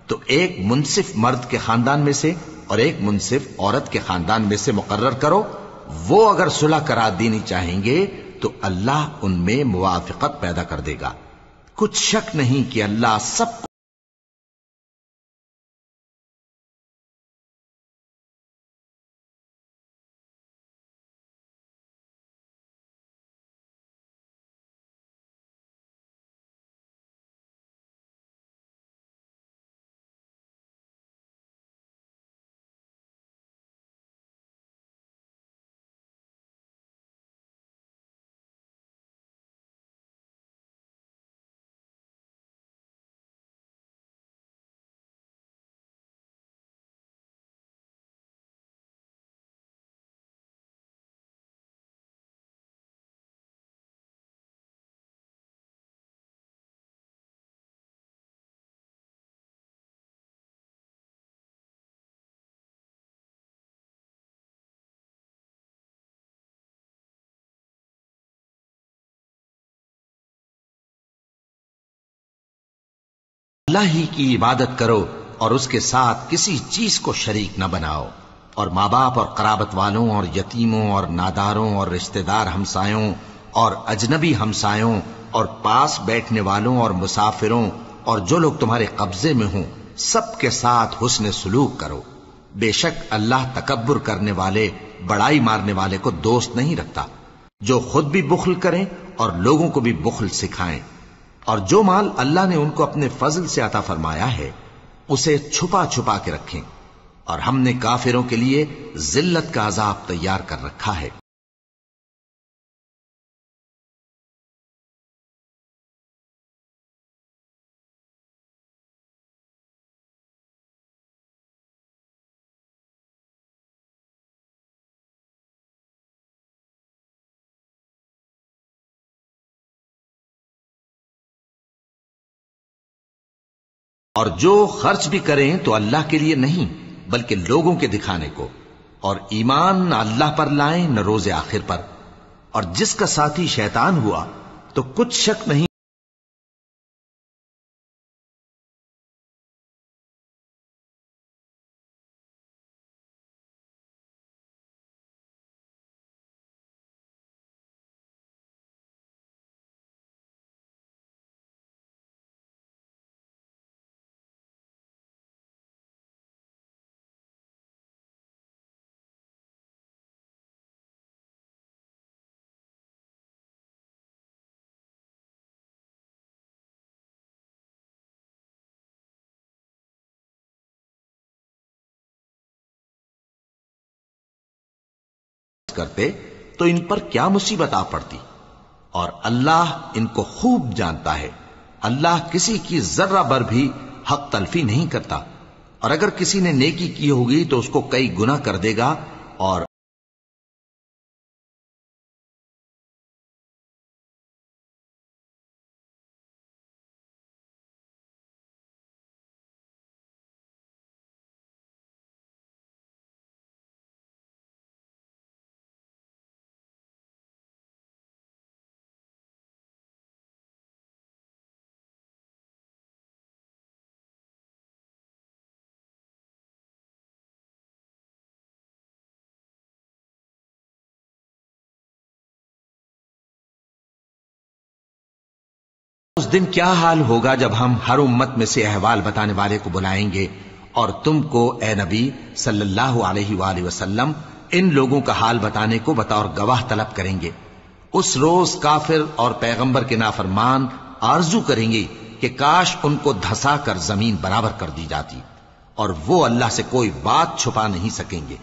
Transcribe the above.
تو ایک منصف مرد کے خاندان میں سے اور ایک منصف عورت کے خاندان میں سے مقرر کرو. وہ اگر صلح کرا دینی چاہیں گے تو اللہ ان میں موافقت پیدا کر دے گا. کچھ شک نہیں کہ اللہ سب کو اللہ ہی کی عبادت کرو اور اس کے ساتھ کسی چیز کو شریک نہ بناؤ. اور ماں باپ اور قرابت والوں اور یتیموں اور ناداروں اور رشتہ دار ہمسایوں اور اجنبی ہمسایوں اور پاس بیٹھنے والوں اور مسافروں اور جو لوگ تمہارے قبضے میں ہوں سب کے ساتھ حسن سلوک کرو. بے شک اللہ تکبر کرنے والے بڑائی مارنے والے کو دوست نہیں رکھتا. جو خود بھی بخل کریں اور لوگوں کو بھی بخل سکھائیں. اور جو مال اللہ نے ان کو اپنے فضل سے عطا فرمایا ہے اسے چھپا چھپا کے رکھیں. اور ہم نے کافروں کے لیے ذلت کا عذاب تیار کر رکھا ہے. اور جو خرچ بھی کریں تو اللہ کے لیے نہیں بلکہ لوگوں کے دکھانے کو. اور ایمان نہ اللہ پر لائیں نہ روز آخر پر. اور جس کا ساتھی شیطان ہوا تو کچھ شک نہیں کرتے تو ان پر کیا مصیبت آ پڑتی. اور اللہ ان کو خوب جانتا ہے. اللہ کسی کی ذرہ بر بھی حق تلفی نہیں کرتا. اور اگر کسی نے نیکی کی ہوگی تو اس کو کئی گنا کر دے گا. اور اس دن کیا حال ہوگا جب ہم ہر امت میں سے احوال بتانے والے کو بلائیں گے اور تم کو اے نبی صلی اللہ علیہ وآلہ وسلم ان لوگوں کا حال بتانے کو بطور گواہ طلب کریں گے. اس روز کافر اور پیغمبر کے نافرمان آرزو کریں گے کہ کاش ان کو دھسا کر زمین برابر کر دی جاتی. اور وہ اللہ سے کوئی بات چھپا نہیں سکیں گے.